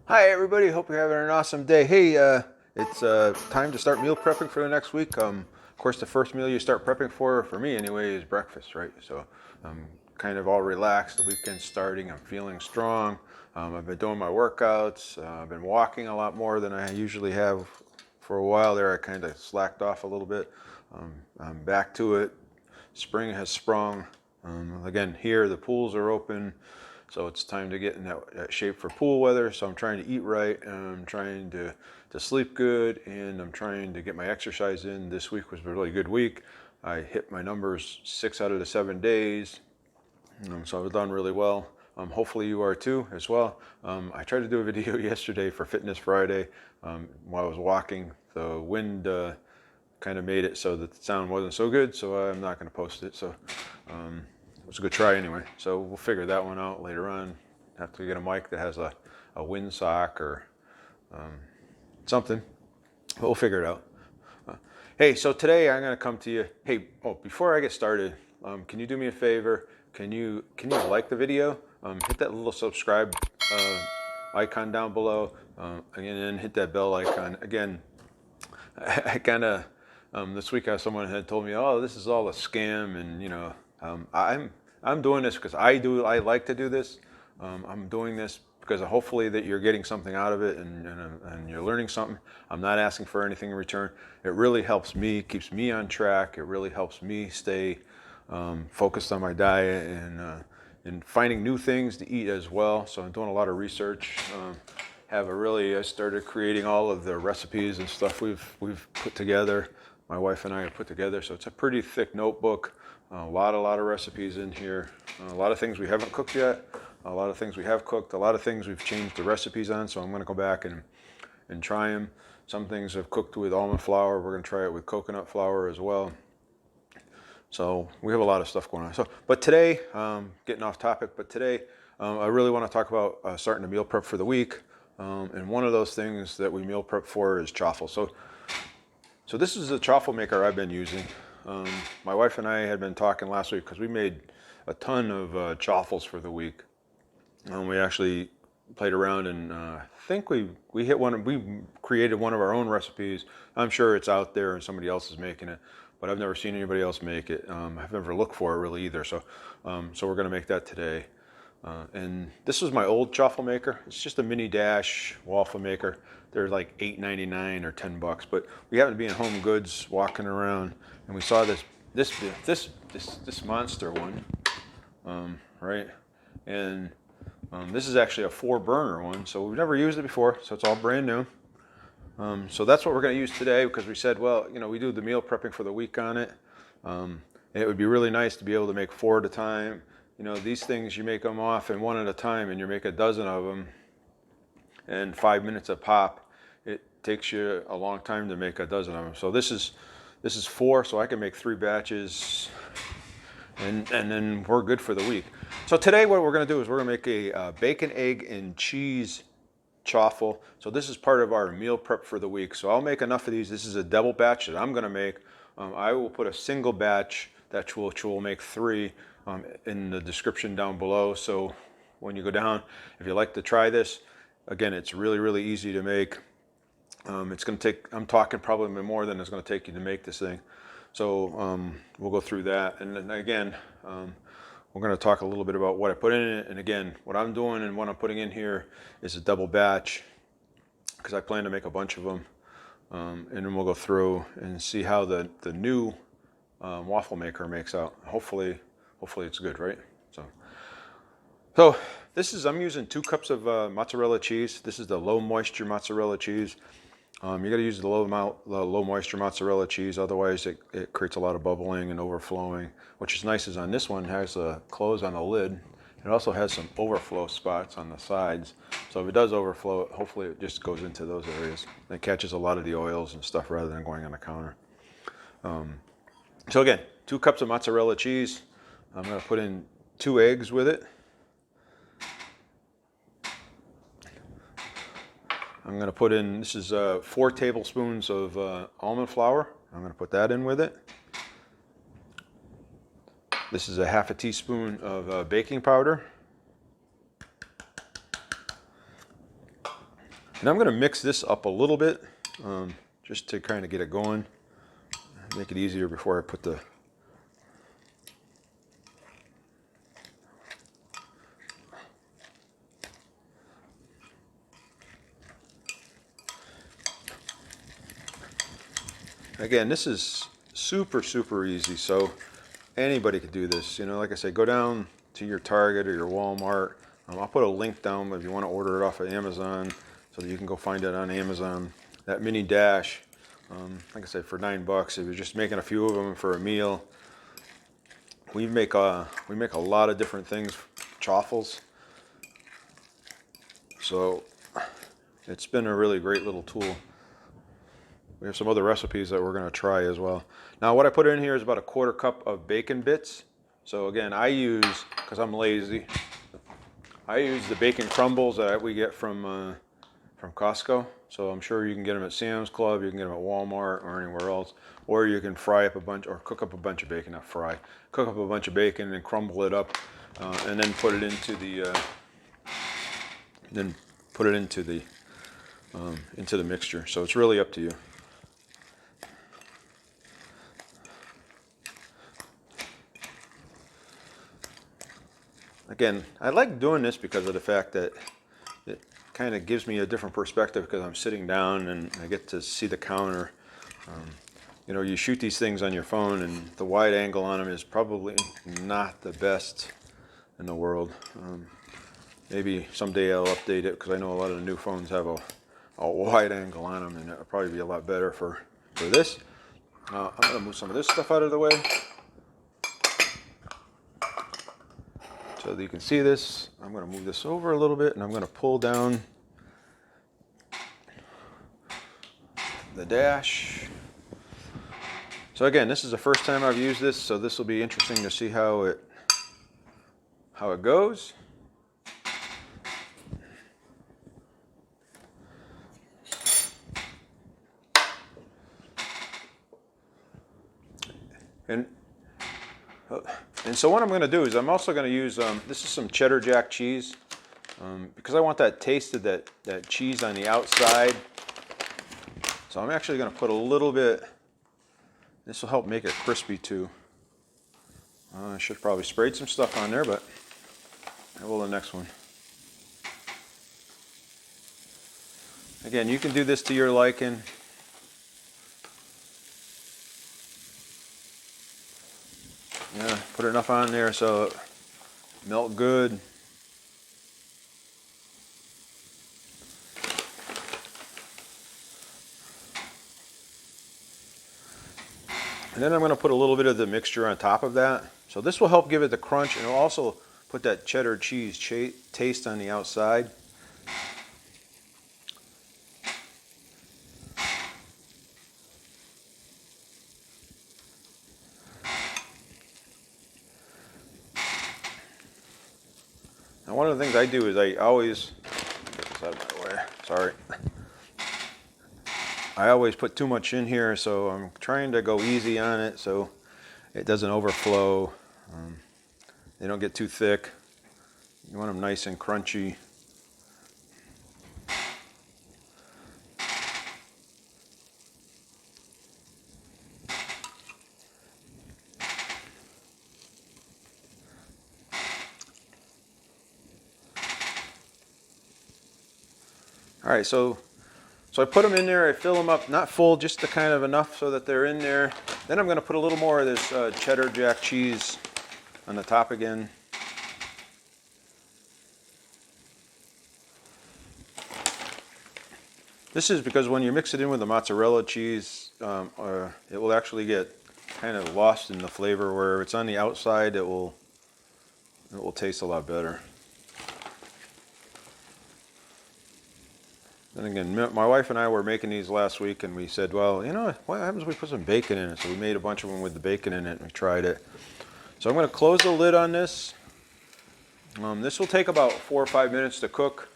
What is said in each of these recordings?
Hi everybody, hope you're having an awesome day. Hey, it's time to start meal prepping for the next week. Of course, the first meal you start prepping for me anyway, is breakfast, right? So I'm kind of all relaxed. The weekend's starting. I'm feeling strong. I've been doing my workouts. I've been walking a lot more than I usually have. For a while there, I kind of slacked off a little bit. I'm back to it. Spring has sprung. Again, here the pools are open. So it's time to get in that shape for pool weather. So I'm trying to eat right, and I'm trying to sleep good, and I'm trying to get my exercise in. This week was a really good week. I hit my numbers 6 out of the 7 days, so I've done really well. Hopefully you are too as well. I tried to do a video yesterday for Fitness Friday while I was walking. The wind kind of made it so that the sound wasn't so good, so I'm not going to post it. So it was a good try anyway. So we'll figure that one out later on. Have to get a mic that has a windsock or something. But we'll figure it out. Hey, so today I'm going to come to you. Hey, before I get started, can you do me a favor? Can you like the video? Hit that little subscribe icon down below. Again, and hit that bell icon. Again, I kind of this week someone had told me, "Oh, this is all a scam," and I'm doing this because I like to do this. I'm doing this because hopefully that you're getting something out of it and you're learning something. I'm not asking for anything in return. It really helps me, keeps me on track. It really helps me stay focused on my diet and finding new things to eat as well. So I'm doing a lot of research. I started creating all of the recipes and stuff we've put together. My wife and I have put together. So it's a pretty thick notebook. A lot of recipes in here. A lot of things we haven't cooked yet. A lot of things we have cooked. A lot of things we've changed the recipes on. So I'm going to go back and try them. Some things I've cooked with almond flour. We're going to try it with coconut flour as well. So we have a lot of stuff going on. But today, getting off topic, but today I really want to talk about starting to meal prep for the week. And one of those things that we meal prep for is chaffle. So this is the chaffle maker I've been using. My wife and I had been talking last week because we made a ton of chaffles for the week. We actually played around and I think we created one of our own recipes. I'm sure it's out there and somebody else is making it, but I've never seen anybody else make it. I've never looked for it really either. So we're going to make that today. And this is my old chaffle maker. It's just a mini dash waffle maker. They're like $8.99 or $10, but we happened to be in Home Goods walking around, and we saw this monster one, right? And this is actually a 4-burner one, so we've never used it before, so it's all brand new. So that's what we're going to use today because we said, well, we do the meal prepping for the week on it. And it would be really nice to be able to make 4 at a time. These things, you make them off and 1 at a time, and you make a dozen of them in 5 minutes a pop. It takes you a long time to make a dozen of them. So this is 4, so I can make 3 batches, and then we're good for the week. So today what we're going to do is we're going to make a bacon, egg, and cheese chaffle. So this is part of our meal prep for the week. So I'll make enough of these. This is a double batch that I'm going to make. I will put a single batch which will make 3 in the description down below. So when you go down, if you like to try this, again, it's really easy to make. It's going to take, I'm talking probably more than it's going to take you to make this thing. So we'll go through that. And then again, we're going to talk a little bit about what I put in it. And again, what I'm doing and what I'm putting in here is a double batch because I plan to make a bunch of them. And then we'll go through and see how the new waffle maker makes out. Hopefully it's good, right? So I'm using 2 cups of mozzarella cheese. This is the low moisture mozzarella cheese. You got to use the low moisture mozzarella cheese, otherwise it creates a lot of bubbling and overflowing. Which is nice is on this one, it has a close on the lid. It also has some overflow spots on the sides. So if it does overflow, hopefully it just goes into those areas. And it catches a lot of the oils and stuff rather than going on the counter. So again, 2 cups of mozzarella cheese. I'm going to put in 2 eggs with it. I'm going to put in, this is 4 tablespoons of almond flour. I'm going to put that in with it. This is a half a teaspoon of baking powder. And I'm going to mix this up a little bit just to kind of get it going. Make it easier before I put the... Again, this is super, super easy, so anybody could do this. You know, like I said, go down to your Target or your Walmart. I'll put a link down if you want to order it off of Amazon so that you can go find it on Amazon. That mini dash, like I said, for $9, if you're just making a few of them for a meal. We make a lot of different things, chaffles. So it's been a really great little tool. We have some other recipes that we're going to try as well. Now what I put in here is about a 1/4 cup of bacon bits. So again, I use, because I'm lazy, I use the bacon crumbles that we get from Costco. So I'm sure you can get them at Sam's Club, you can get them at Walmart or anywhere else. Or you can fry up a bunch, or cook up a bunch of bacon, not fry. Cook up a bunch of bacon and crumble it up and then put it into the mixture. So it's really up to you. Again, I like doing this because of the fact that it kind of gives me a different perspective because I'm sitting down and I get to see the counter. You know, you shoot these things on your phone and the wide angle on them is probably not the best in the world. Maybe someday I'll update it because I know a lot of the new phones have a wide angle on them, and it'll probably be a lot better for this. I'm going to move some of this stuff out of the way so that you can see this. I'm going to move this over a little bit, and I'm going to pull down the dash. So again, this is the first time I've used this, so this will be interesting to see how it goes. And so what I'm going to do is I'm also going to use, this is some cheddar jack cheese, because I want that taste of that cheese on the outside. So I'm actually going to put a little bit, this will help make it crispy too. I should probably sprayed some stuff on there, but I will the next one. Again, you can do this to your liking. Yeah, put enough on there so it melt good. And then I'm going to put a little bit of the mixture on top of that. So this will help give it the crunch, and it'll also put that cheddar cheese taste on the outside. Now one of the things I do is I always, sorry. I always put too much in here, so I'm trying to go easy on it so it doesn't overflow. They don't get too thick. You want them nice and crunchy. All right, so I put them in there, I fill them up, not full, just the kind of enough so that they're in there. Then I'm going to put a little more of this cheddar jack cheese on the top again. This is because when you mix it in with the mozzarella cheese, it will actually get kind of lost in the flavor, where it's on the outside, it will taste a lot better. And again, my wife and I were making these last week, and we said, well, you know, what happens if we put some bacon in it? So we made a bunch of them with the bacon in it, and we tried it. So I'm going to close the lid on this. This will take about 4 or 5 minutes to cook.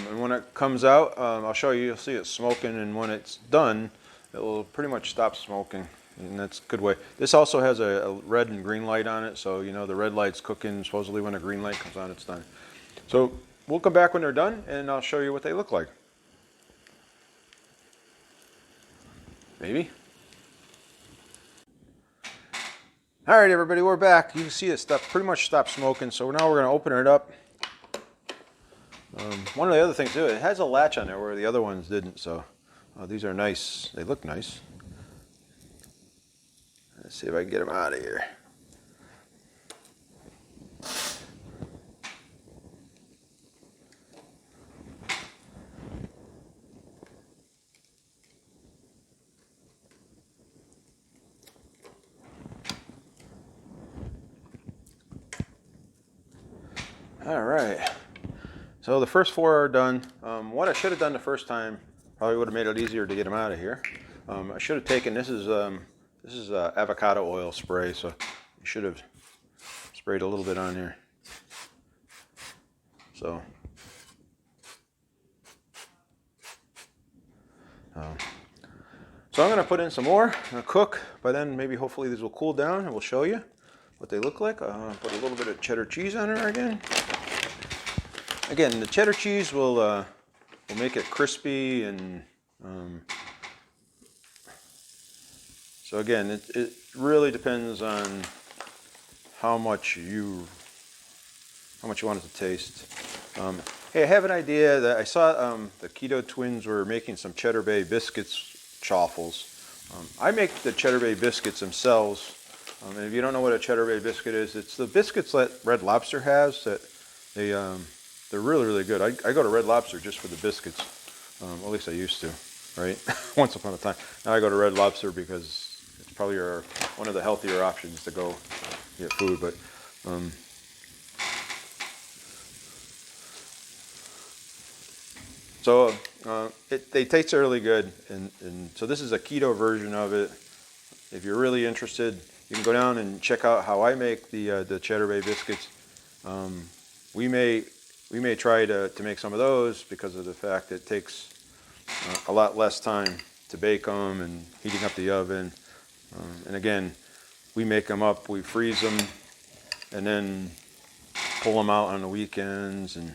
And when it comes out, I'll show you, you'll see it smoking, and when it's done, it will pretty much stop smoking, and that's a good way. This also has a red and green light on it, so you know the red light's cooking. Supposedly when a green light comes on, it's done. So we'll come back when they're done, and I'll show you what they look like. maybe. All right, everybody, we're back. You can see it pretty much stopped smoking, so now we're going to open it up. One of the other things too, it has a latch on there where the other ones didn't, so these are nice. They look nice. Let's see if I can get them out of here. All right, so the first 4 are done. What I should have done the first time probably would have made it easier to get them out of here. I should have taken, this is avocado oil spray, so you should have sprayed a little bit on here. So I'm going to put in some more, cook. By then, maybe hopefully these will cool down, and we'll show you what they look like. Put a little bit of cheddar cheese on there again. Again, the cheddar cheese will make it crispy, and so again, it really depends on how much you want it to taste. Hey, I have an idea that I saw the Keto twins were making some Cheddar Bay biscuits, chaffles. I make the Cheddar Bay biscuits themselves. And if you don't know what a Cheddar Bay biscuit is, it's the biscuits that Red Lobster has. That they're really, really good. I go to Red Lobster just for the biscuits. At least I used to, right? Once upon a time. Now I go to Red Lobster because it's probably one of the healthier options to go get food. But so they taste really good, and so this is a keto version of it. If you're really interested, you can go down and check out how I make the Cheddar Bay biscuits. We may try to make some of those because of the fact that it takes a lot less time to bake them and heating up the oven. And again, we make them up, we freeze them, and then pull them out on the weekends and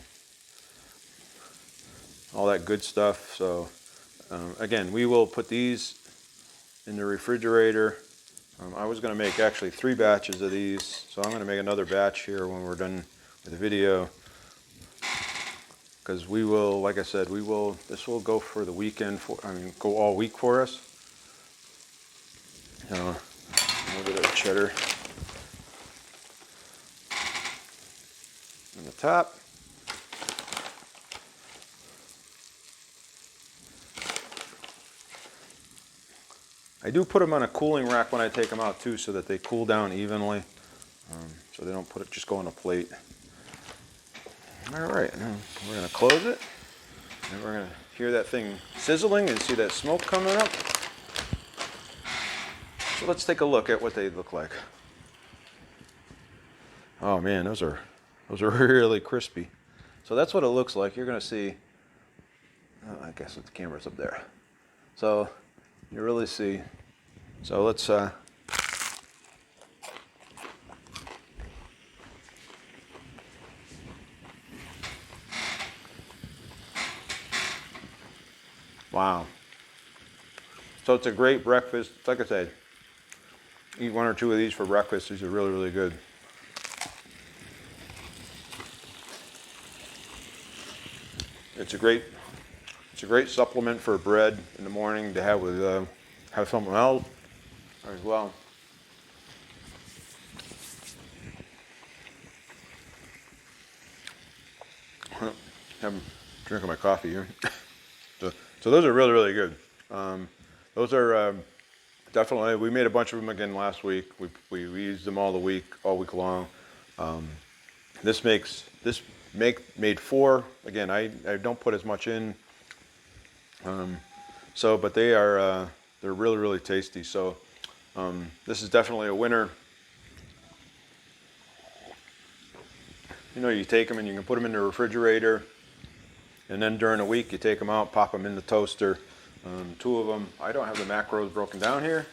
all that good stuff. So again, we will put these in the refrigerator. I was going to make actually 3 batches of these, so I'm going to make another batch here when we're done with the video. Because we will, like I said, this will go for the weekend, go all week for us. A little bit of cheddar on the top. I do put them on a cooling rack when I take them out too, so that they cool down evenly, so they don't just go on a plate. All right, now we're going to close it, and we're going to hear that thing sizzling and see that smoke coming up. So let's take a look at what they look like. Oh man, those are really crispy. So that's what it looks like. You're going to see. I guess the camera's up there. So you really see. So let's. Wow. So it's a great breakfast. Like I said, eat 1 or 2 of these for breakfast. These are really, really good. It's a great supplement for bread in the morning to have with have something else as well. I'm drinking my coffee here. So those are really, really good. Those are definitely, we made a bunch of them again last week. We used them all week long. This made 4. Again, I don't put as much in. But they're really, really tasty. So this is definitely a winner. You take them and you can put them in the refrigerator. And then during the week, you take them out, pop them in the toaster. 2 of them. I don't have the macros broken down here,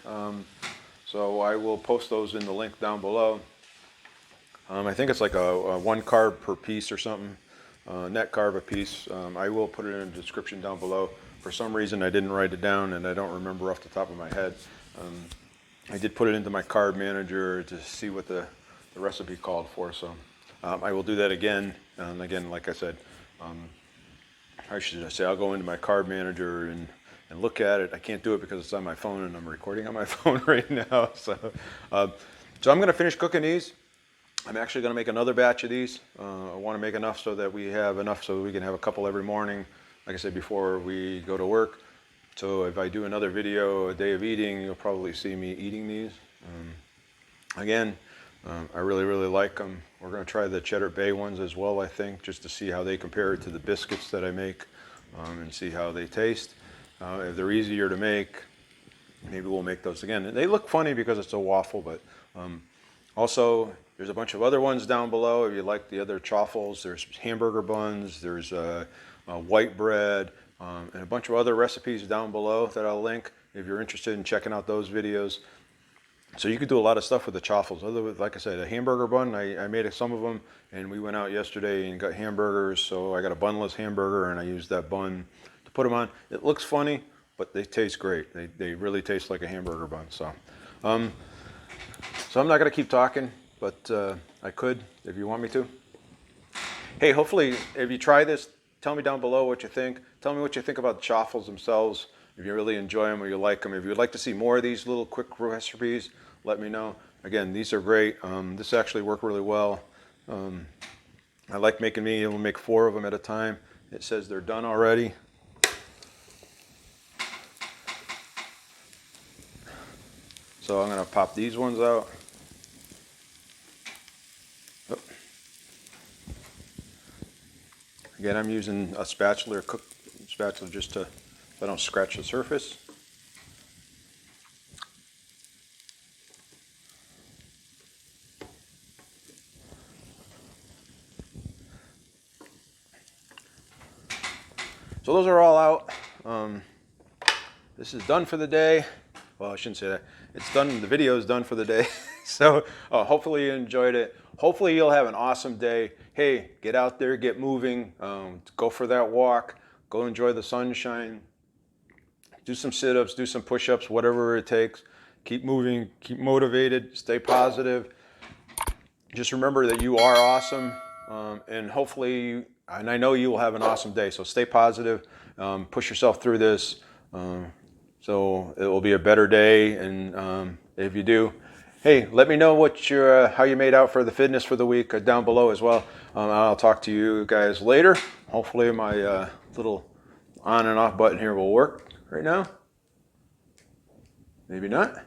so I will post those in the link down below. I think it's like a 1 carb per piece or something, net carb a piece. I will put it in the description down below. For some reason, I didn't write it down, and I don't remember off the top of my head. I did put it into my carb manager to see what the recipe called for, so I will do that again. And again, like I said, I should say I'll go into my carb manager and look at it. I can't do it because it's on my phone, and I'm recording on my phone right now. So I'm going to finish cooking these. I'm actually going to make another batch of these. I want to make enough so that we have enough so we can have a couple every morning, like I said, before we go to work. So if I do another video, a day of eating, you'll probably see me eating these. Again, I really, really like them. We're going to try the cheddar bay ones as well, I think, just to see how they compare to the biscuits that I make, and see how they taste. If they're easier to make, maybe we'll make those again. They look funny because it's a waffle, but also there's a bunch of other ones down below. If you like the other chaffles, there's hamburger buns, there's white bread, and a bunch of other recipes down below that I'll link if you're interested in checking out those videos. So you could do a lot of stuff with the chaffles. Like I said, a hamburger bun, I made some of them, and we went out yesterday and got hamburgers. So I got a bunless hamburger, and I used that bun to put them on. It looks funny, but they taste great. They really taste like a hamburger bun. So I'm not going to keep talking, but I could if you want me to. Hey, hopefully, if you try this, tell me down below what you think. Tell me what you think about the chaffles themselves, if you really enjoy them or you like them. If you'd like to see more of these little quick recipes, let me know. Again, these are great. This actually worked really well. I like making me able to make 4 of them at a time. It says they're done already. So I'm going to pop these ones out. Oh. Again, I'm using a spatula or cook spatula just so I don't scratch the surface. So those are all out. This is done for the day. Well, I shouldn't say that. It's done. The video is done for the day. So hopefully you enjoyed it. Hopefully you'll have an awesome day. Hey, get out there, get moving, go for that walk, go enjoy the sunshine, do some sit-ups, do some push-ups, whatever it takes. Keep moving, keep motivated, stay positive. Just remember that you are awesome, and hopefully, and I know you will have an awesome day. So stay positive, push yourself through this. So it will be a better day, and if you do, hey, let me know what how you made out for the fitness for the week down below as well. I'll talk to you guys later. Hopefully my little on and off button here will work right now. Maybe not.